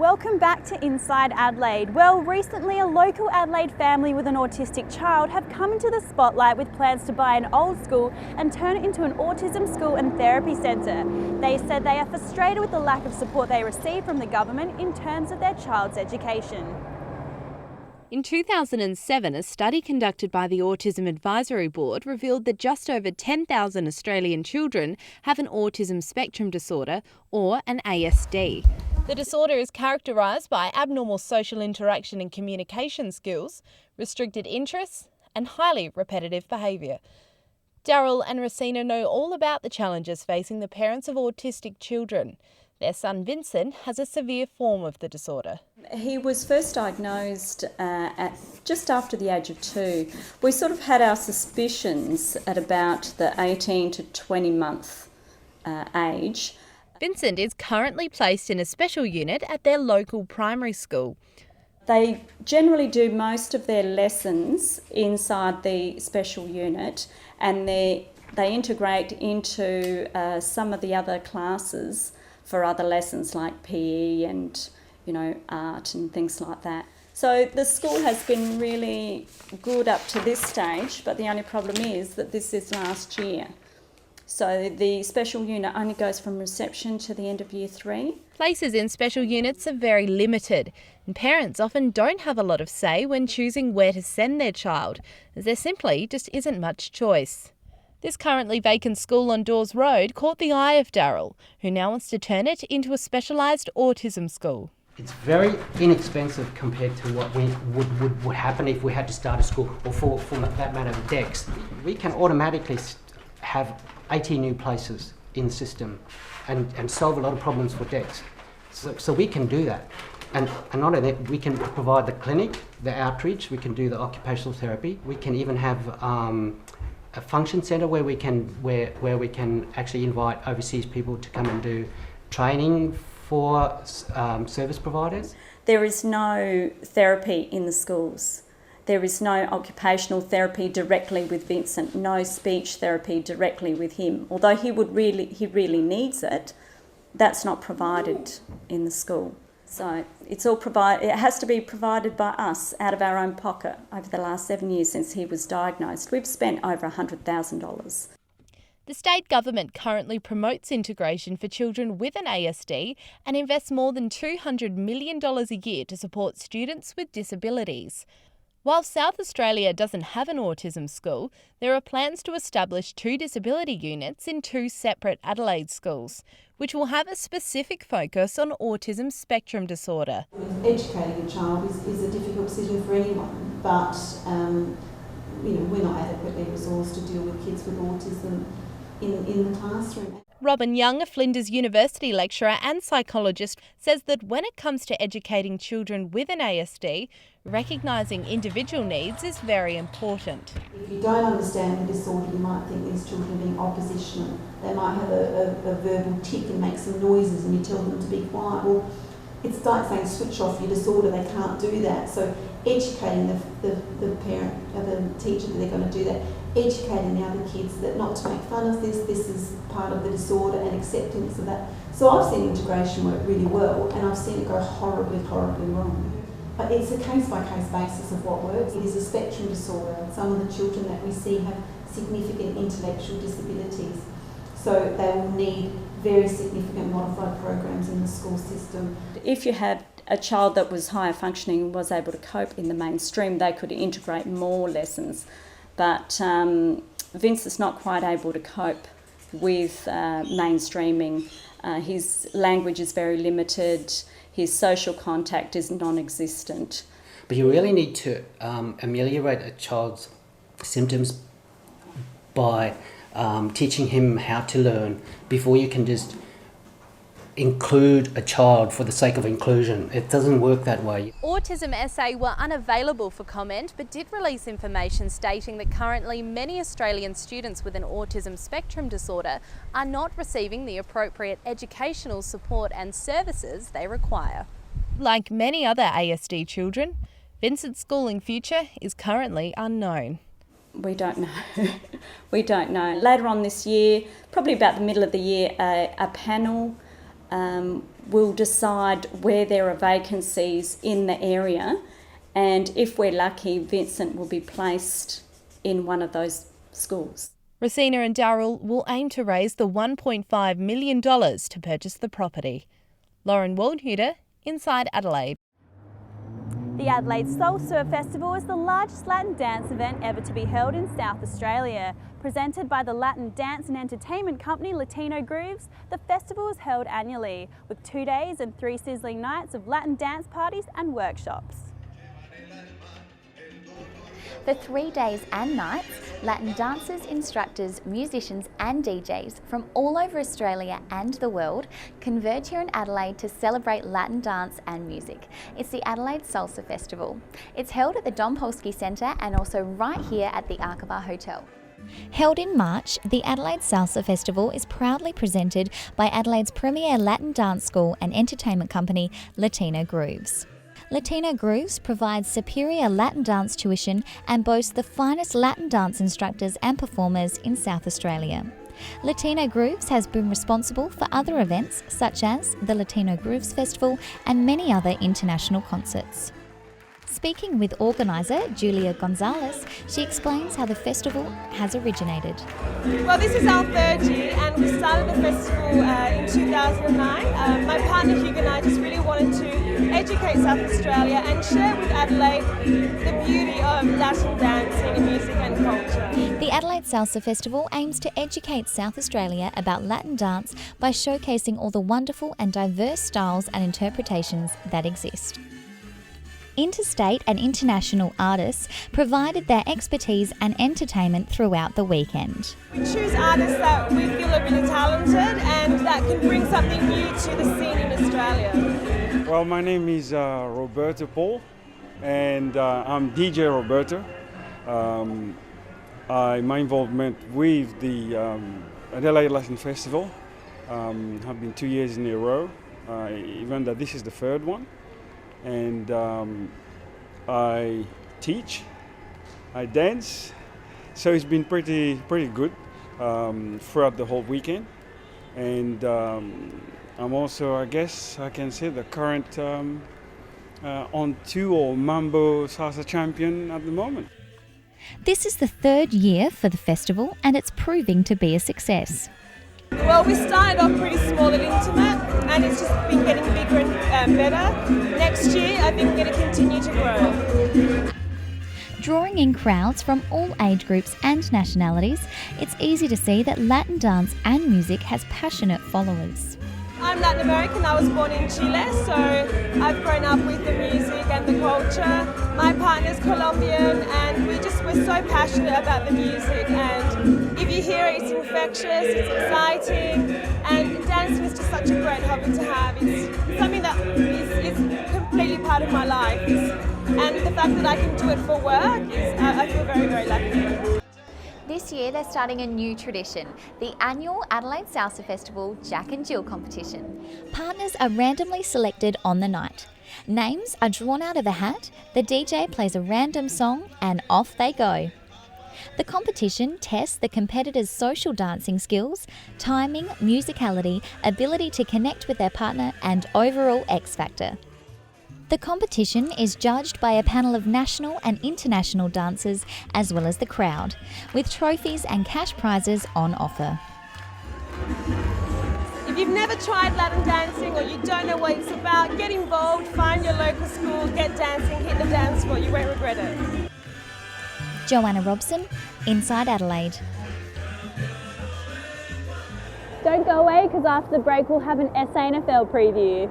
Welcome back to Inside Adelaide. Well, recently a local Adelaide family with an autistic child have come into the spotlight with plans to buy an old school and turn it into an autism school and therapy centre. They said they are frustrated with the lack of support they receive from the government in terms of their child's education. In 2007, a study conducted by the Autism Advisory Board revealed that just over 10,000 Australian children have an autism spectrum disorder, or an ASD. The disorder is characterised by abnormal social interaction and communication skills, restricted interests, and highly repetitive behaviour. Daryl and Racina know all about the challenges facing the parents of autistic children. Their son Vincent has a severe form of the disorder. He was first diagnosed at just after the age of 2. We sort of had our suspicions at about the 18 to 20 month age. Vincent is currently placed in a special unit at their local primary school. They generally do most of their lessons inside the special unit, and they integrate into some of the other classes for other lessons like PE and art and things like that. So the school has been really good up to this stage, but the only problem is that this is last year. So the special unit only goes from reception to the end of year 3. Places in special units are very limited, and parents often don't have a lot of say when choosing where to send their child, as there simply just isn't much choice. This currently vacant school on Dawes Road caught the eye of Daryl, who now wants to turn it into a specialised autism school. It's very inexpensive compared to what would happen if we had to start a school, or for that matter, DEX. We can automatically have 80 new places in the system and solve a lot of problems for DEX. So we can do that. And not only that, we can provide the clinic, the outreach, we can do the occupational therapy, we can even have a function centre where we can actually invite overseas people to come and do training for service providers. There is no therapy in the schools. There is no occupational therapy directly with Vincent, no speech therapy directly with him. Although he really needs it, that's not provided in the school. So it has to be provided by us out of our own pocket. Over the last 7 years since he was diagnosed, we've spent over $100,000. The state government currently promotes integration for children with an ASD and invests more than $200 million a year to support students with disabilities. While South Australia doesn't have an autism school, there are plans to establish 2 disability units in 2 separate Adelaide schools, which will have a specific focus on autism spectrum disorder. Educating a child is a difficult decision for anyone, but we're not adequately resourced to deal with kids with autism in the classroom. Robin Young, a Flinders University lecturer and psychologist, says that when it comes to educating children with an ASD, recognising individual needs is very important. If you don't understand the disorder, you might think these children are being oppositional. They might have a verbal tic and make some noises and you tell them to be quiet. Well, it's like saying switch off your disorder, they can't do that. So educating the parent or the teacher that they're going to do that, educating the other kids that not to make fun of this is part of the disorder, and acceptance of that. So I've seen integration work really well, and I've seen it go horribly, horribly wrong. But it's a case-by-case basis of what works. It is a spectrum disorder, and some of the children that we see have significant intellectual disabilities. So they will need very significant modified programs in the school system. If you had a child that was higher functioning and was able to cope in the mainstream, they could integrate more lessons. But Vince is not quite able to cope with mainstreaming. His language is very limited. His social contact is non-existent. But you really need to ameliorate a child's symptoms by teaching him how to learn before you can just include a child for the sake of inclusion. It doesn't work that way. Autism SA were unavailable for comment, but did release information stating that currently many Australian students with an autism spectrum disorder are not receiving the appropriate educational support and services they require. Like many other ASD children, Vincent's schooling future is currently unknown. We don't know. We don't know. Later on this year, probably about the middle of the year, a panel will decide where there are vacancies in the area, and if we're lucky, Vincent will be placed in one of those schools. Rosina and Darryl will aim to raise the $1.5 million to purchase the property. Lauren Waldhuter, Inside Adelaide. The Adelaide Soul Surf Festival is the largest Latin dance event ever to be held in South Australia. Presented by the Latin dance and entertainment company Latino Grooves, the festival is held annually, with 2 days and 3 sizzling nights of Latin dance parties and workshops. For 3 days and nights, Latin dancers, instructors, musicians and DJs from all over Australia and the world converge here in Adelaide to celebrate Latin dance and music. It's the Adelaide Salsa Festival. It's held at the Dompolsky Centre and also right here at the Arkaba Hotel. Held in March, the Adelaide Salsa Festival is proudly presented by Adelaide's premier Latin dance school and entertainment company, Latino Grooves. Latino Grooves provides superior Latin dance tuition and boasts the finest Latin dance instructors and performers in South Australia. Latino Grooves has been responsible for other events such as the Latino Grooves Festival and many other international concerts. Speaking with organiser Julia Gonzalez, she explains how the festival has originated. Well, this is our 3rd year and we started the festival in 2009. My partner Hugh and I just really wanted to educate South Australia and share with Adelaide the beauty of Latin dancing, music and culture. The Adelaide Salsa Festival aims to educate South Australia about Latin dance by showcasing all the wonderful and diverse styles and interpretations that exist. Interstate and international artists provided their expertise and entertainment throughout the weekend. We choose artists that we feel are really talented and that can bring something new to the scene in Australia. Well, my name is Roberto Paul and I'm DJ Roberto. My involvement with the Adelaide Latin Festival have been 2 years in a row, even though this is the 3rd one. And I teach, I dance, so it's been pretty good throughout the whole weekend. And I'm also, I guess I can say, the current on tour Mambo Salsa champion at the moment. This is the 3rd year for the festival and it's proving to be a success. Well, we started off pretty small and intimate and it's just been getting bigger and better. Next year I think we're going to continue to grow. Drawing in crowds from all age groups and nationalities, it's easy to see that Latin dance and music has passionate followers. I'm Latin American, I was born in Chile, so I've grown up with the music and the culture. My partner's Colombian and we're so passionate about the music, and if you hear it, it's infectious, it's exciting, and dancing is just such a great hobby to have. It's something that is completely part of my life, and the fact that I can do it for work, I feel very, very lucky. This year they're starting a new tradition, the annual Adelaide Salsa Festival Jack and Jill competition. Partners are randomly selected on the night. Names are drawn out of a hat, the DJ plays a random song and off they go. The competition tests the competitors' social dancing skills, timing, musicality, ability to connect with their partner and overall X factor. The competition is judged by a panel of national and international dancers as well as the crowd, with trophies and cash prizes on offer. If you've never tried Latin dancing or you don't know what it's about, get involved, find your local school, get dancing, hit the dance floor, you won't regret it. Joanna Robson, Inside Adelaide. Don't go away because after the break we'll have an SANFL preview.